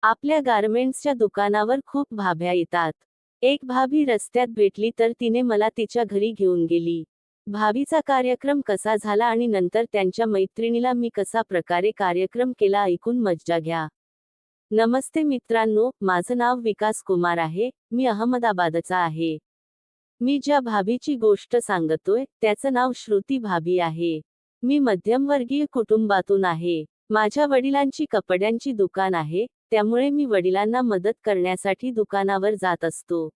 आपल्या गारमेंट्सच्या दुकानावर खूप भाभ्या येतात. एक भाभी रस्त्यात भेटली तर तिने मला तिच्या घरी घेऊन गेली. भाभीचा कार्यक्रम कसा झाला आणि नंतर त्यांच्या मैत्रिणीला मी कसा प्रकारे कार्यक्रम केला ऐकून मज्जा घ्या. नमस्ते मित्रांनो, माझं नाव विकास कुमार आहे. मी अहमदाबादचा आहे. मी ज्या भाभीची गोष्ट सांगतोय त्याचं नाव श्रुती भाभी आहे. मी मध्यमवर्गीय कुटुंबातून आहे. माझ्या वडिलांची कपड्यांची दुकान आहे, त्यामुळे मी वडिलांना मदत करण्यासाठी दुकानावर जात असतो.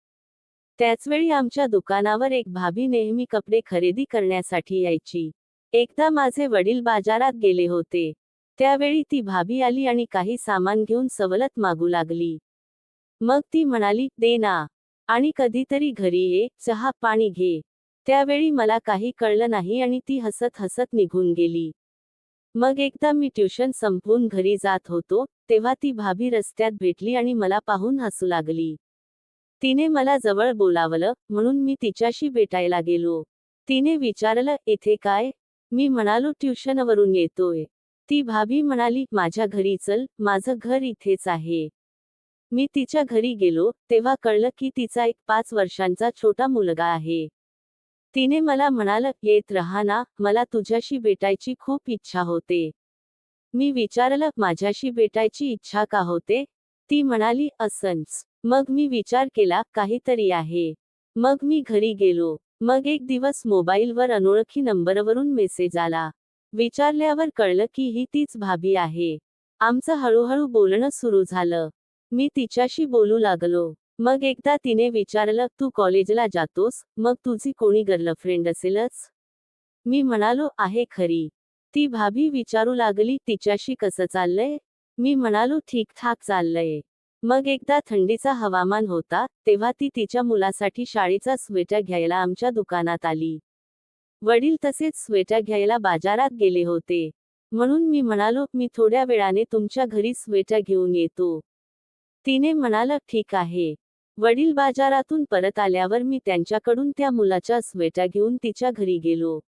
त्याचवेळी आमच्या दुकानावर एक भाभी नेहमी कपडे खरेदी करण्यासाठी यायची. एकदा माझे वडील बाजारात गेले होते. त्यावेळी ती भाभी आली आणि काही सामान घेऊन सवलत मागू लागली. मग ती म्हणाली, दे ना. आणि कधीतरी घरी ये, चहा पाणी घे. त्यावेळी मला काही कळलं नाही आणि ती हसत हसत निघून गेली. मग एकदा मी ट्युशन संपवून घरी जात होतो, तेव्हा ती भाभी रस्त्यात भेटली आणि मला पाहून हसू लागली. तिने मला जवळ बोलावलं, म्हणून मी तिच्याशी भेटायला गेलो. तिने विचारलं, इथे काय? मी म्हणालो, ट्युशनवरून येतोय. ती भाभी म्हणाली, माझ्या घरी चल, माझं घर इथेच आहे. मी तिच्या घरी गेलो, तेव्हा कळलं की तिचा एक 5 वर्षांचा छोटा मुलगा आहे. तिने मला म्हणालं, येत रहा ना, मला तुझ्याशी भेटायची खूप इच्छा होते. मी विचारलं, माझ्याशी भेटायची इच्छा का होते? ती म्हणाली, असंच. मग मी विचार केला, काहीतरी आहे. मग मी घरी गेलो. मग एक दिवस मोबाईलवर अनोळखी नंबरवरून मेसेज आला. विचारल्यावर कळलं की ही तीच भाभी आहे. आमचं हळूहळू बोलणं सुरू झालं. मी तिच्याशी बोलू लागलो. मग एकदा तिने विचारलं, तू कॉलेजला जातोस, मग तुझी कोणी गर्लफ्रेंड असेलच? मी म्हणालो, आहे खरी. ती भाभी विचारू लागली, तिच्याशी कसं चाललंय? मी म्हणालो, ठीक-ठाक चाललंय. मग एकदा थंडीचा हवामान होता, तेव्हा ती तिच्या मुलासाठी शाळेचा स्वेटर घ्यायला आमच्या दुकानात आली. वडील तसेच स्वेटर घ्यायला बाजारात गेले होते. म्हणून मी म्हणालो, मी थोड्या वेळाने तुमच्या घरी स्वेटर घेऊन येतो. तिने म्हणालं, ठीक आहे. वडील बाजारातून परत आल्यावर मी त्यांच्याकडून त्या मुलाच्या स्वेटर घेऊन तिच्या घरी गेलो.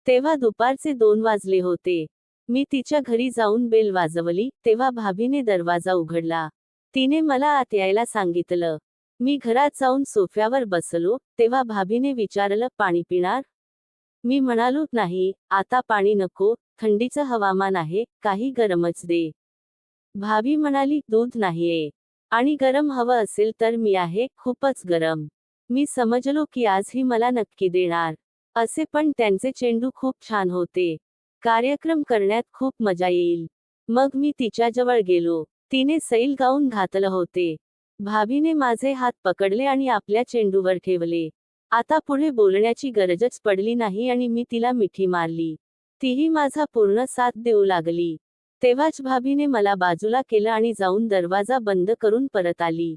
तेव्हा दुपारचे 2 वाजले होते. मी तिच्या घरी जाऊन बेल वाजवली, तेव्हा भाभीने दरवाजा उघडला. तिने मला आत यायला सांगितलं. मी घरात जाऊन सोफ्यावर बसलो, तेव्हा भाभीने विचारलं, पाणी पिणार? मी म्हणालो, नाही, आता पाणी नको, थंडीचं हवामान आहे, काही गरमच दे. भाभी म्हणाली, दूध नाहीये. आणि गरम हवं असेल तर मी आहे, खूपच गरम. मी समजलो की आज ही मला नक्की देणार. असे पण त्यांचे चेंडू खूप छान होते. कार्यक्रम करण्यात खूप मजा येईल. मग मी तिच्याजवळ गेलो. तिने सैल गाऊन घातलं होते. भाभीने माझे हात पकडले आणि आपल्या चेंडूवर ठेवले. आता पुढे बोलण्याची गरजच पडली नाही आणि मी तिला मिठी मारली. तीही माझा पूर्ण साथ देऊ लागली. तेव्हाच भाभीने मला बाजूला केलं आणि जाऊन दरवाजा बंद करून परत आली.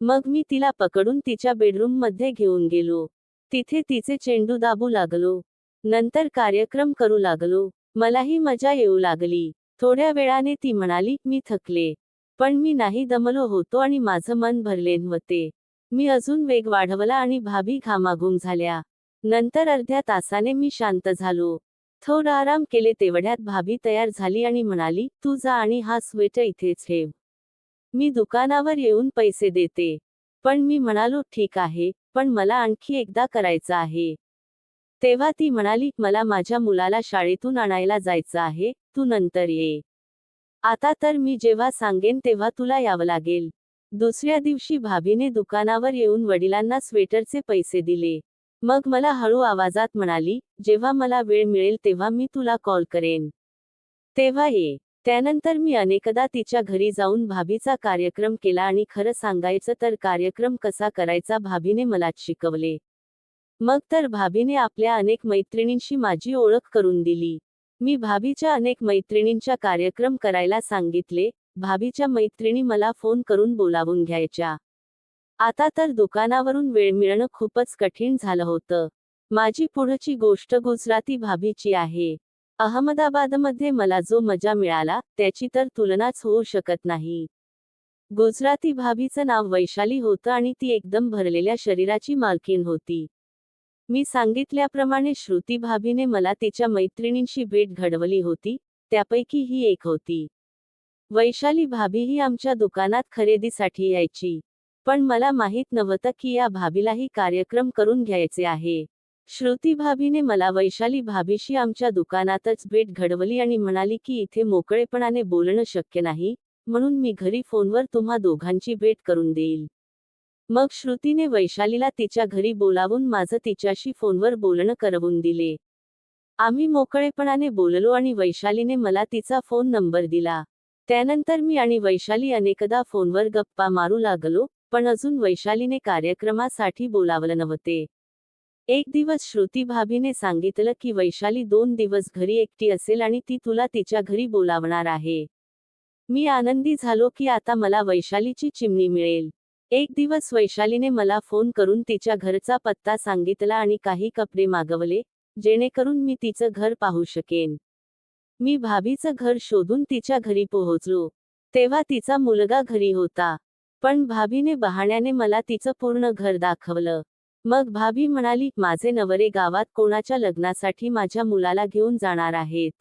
मग मी तिला पकडून तिच्या बेडरूममध्ये घेऊन गेलो. तिथे तिचे चेंडू दाबू लागलो. नंतर कार्यक्रम करू लागलो. मलाही मजा येऊ लागली. थोड्या वेळाने ती म्हणाली, मी थकले. पण मी नाही दमलो होतो आणि माझं मन भरले होते. मी अजून वेग वाढवला आणि भाभी घामाघूम झाल्या. नंतर अर्ध्या तासाने मी शांत झालो. थोडा आराम केले तेवढ्यात भाभी तयार झाली आणि म्हणाली, तू जा आणि हा स्वेटर इथेच ठेव. मी दुकानावर येऊन पैसे देते. पण मी म्हणालो, ठीक आहे, पण मला आणखी एकदा करायचं आहे. तेव्हा ती म्हणाली, मला माझ्या मुलाला शाळेतून आणायला जायचं आहे, तू नंतर ये. आता तर मी जेव्हा सांगेन तेव्हा तुला यावं लागेल. दुसऱ्या दिवशी भाभीने दुकानावर येऊन वडिलांना स्वेटरचे पैसे दिले. मग मला हळू आवाजात म्हणाली, जेव्हा मला वेळ मिळेल तेव्हा मी तुला कॉल करेन. तेव्हा ये. त्यानंतर मी अनेकदा तिच्या घरी जाऊन भाभीचा कार्यक्रम केला आणि खरं सांगायचं तर कार्यक्रम कसा करायचा भाभीने मलाच शिकवले. मग तर भाभीने आपल्या अनेक मैत्रिणींशी माझी ओळख करून दिली. मी भाभीच्या अनेक मैत्रिणींच्या कार्यक्रम करायला सांगितले. भाभीच्या मैत्रिणी मला फोन करून बोलावून घ्यायच्या. आता तर दुकानावरून वेळ मिळणं खूपच कठीण झालं होतं. माझी पुढची गोष्ट गुजराती भाभीची आहे. अहमदाबादमध्ये मला जो मजा मिळाला, त्याची तर तुलनाच होऊ शकत नाही. गुजराती भाभीचं नाव वैशाली होतं आणि ती एकदम भरलेल्या शरीराची मालकीण होती. मी सांगितल्याप्रमाणे श्रुती भाभीने मला तिच्या मैत्रिणींशी भेट घडवली होती, त्यापैकी ही एक होती. वैशाली भाभीही आमच्या दुकानात खरेदीसाठी यायची. पण मला माहीत नव्हतं की या भाभीलाही कार्यक्रम करून घ्यायचे आहे. श्रुती भाभीने मला वैशाली भाभीशी आमच्या दुकानातच भेट घडवली आणि म्हणाली की इथे मोकळेपणाने बोलणं शक्य नाही, म्हणून मी घरी फोनवर तुम्हा दोघांची भेट करून देईल. मग श्रुतीने वैशालीला तिच्या घरी बोलावून माझं तिच्याशी फोनवर बोलणं करवून दिले. आम्ही मोकळेपणाने बोललो आणि वैशालीने मला तिचा फोन नंबर दिला. त्यानंतर मी आणि वैशाली अनेकदा फोनवर गप्पा मारू लागलो, पण अजून वैशालीने कार्यक्रमासाठी बोलावलं नव्हते. एक दिवस श्रुती भाभीने सांगितलं की वैशाली 2 दिवस घरी एकटी असेल आणि ती तुला तिच्या घरी बोलावणार आहे. मी आनंदी झालो की आता मला वैशालीची चिमणी मिळेल. एक दिवस वैशालीने मला फोन करून तिच्या घरचा पत्ता सांगितला आणि काही कपडे मागवले, जेणेकरून मी तिचं घर पाहू शकेन. मी भाभीचं घर शोधून तिच्या घरी पोहोचलो. तेव्हा तिचा मुलगा घरी होता. पण भाभीने बहाण्याने मला तिचं पूर्ण घर दाखवलं. मग भाभी म्हणाली, माझे नवरे गावात कोणाच्या लग्नासाठी माझ्या मुलाला घेऊन जाणार आहेत.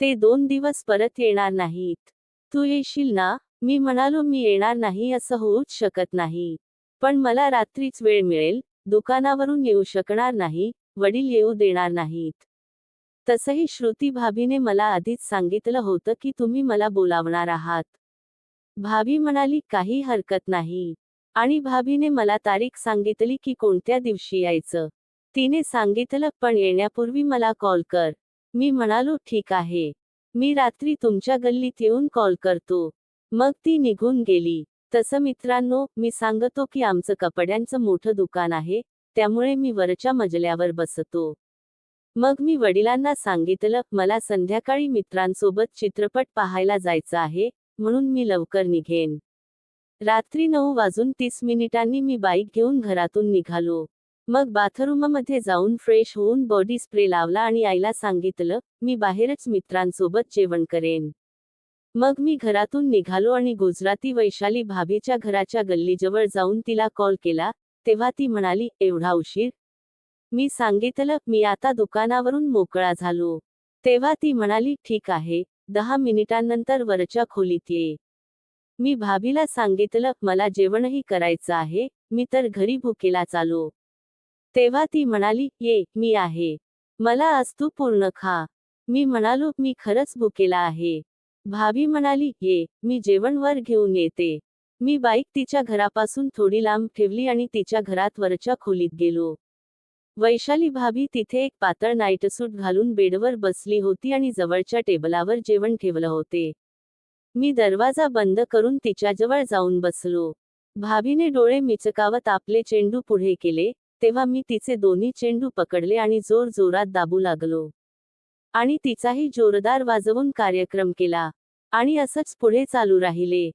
ते 2 दिवस परत येणार नाहीत. तू येशील ना? मी म्हणालो, मी येणार नाही असं होऊच शकत नाही. पण मला रात्रीच वेळ मिळेल, दुकानावरून येऊ शकणार नाही, वडील येऊ देणार नाहीत. तसंही श्रुती भाभीने मला आधीच सांगितलं होतं की तुम्ही मला बोलावणार आहात. भाभी म्हणाली, काही हरकत नाही. आणि भाभीने मला तारीख सांगितली की कोणत्या दिवशी यायचं. तिने सांगितलं, पण येण्यापूर्वी मला कॉल कर. मी म्हणालो, ठीक आहे. मी रात्री तुमच्या गल्लीत येऊन कॉल करतो. मग ती निघून गेली. तसं मित्रांनो, मी सांगतो की आमचं कपड्यांचं मोठं दुकान आहे, त्यामुळे मी वरच्या मजल्यावर बसतो. मग मी वडिलांना सांगितलं, मला संध्याकाळी मित्रांसोबत चित्रपट पाहायला जायचं आहे, म्हणून मी लवकर निघेन. रात्री 9:30 मी बाईक घेऊन घरातून निघालो. मग बाथरूममध्ये जाऊन फ्रेश होऊन बॉडी स्प्रे लावला आणि आईला सांगितलं, मी बाहेरच मित्रांसोबत जेवण करेन. मग मी घरातून निघालो आणि गुजराती वैशाली भाभीच्या घराच्या गल्लीजवळ जाऊन तिला कॉल केला, तेव्हा ती म्हणाली, एवढा उशीर? मी सांगितलं, मी आता दुकानावरून मोकळा झालो. तेव्हा ती म्हणाली, ठीक आहे, 10 मिनिटांनंतर वरच्या खोलीत ये. मी भाभीला सांगितलं, मला जेवणही करायचं आहे, मी तर घरी भुकेलाच आलो. तेव्हा ती म्हणाली, ये, मी आहे. मला आज तू पूर्ण खा. मी म्हणालो, मी खरंच भुकेला आहे. भाभी म्हणाली, ये, मी जेवण वर घेऊन येते. मी बाईक तिच्या घरापासून थोडी लांब ठेवली आणि तिच्या घरात वरच्या खोलीत गेलो. वैशाली भाभी तिथे एक पातळ नाईटसूट घालून बेडवर बसली होती आणि जवळच्या टेबलावर जेवण ठेवलं होते. मी दरवाजा बंद करून तिच्याजवळ जाऊन बसलो. भाभीने डोळे मिचकावत आपले चेंडू पुढे केले, तेव्हा मी तिचे दोन्ही चेंडू पकडले आणि जोर जोरात दाबू लागलो. आणि तिचाही जोरदार वाजवून कार्यक्रम केला. आणि असंच पुढे चालू राहिले.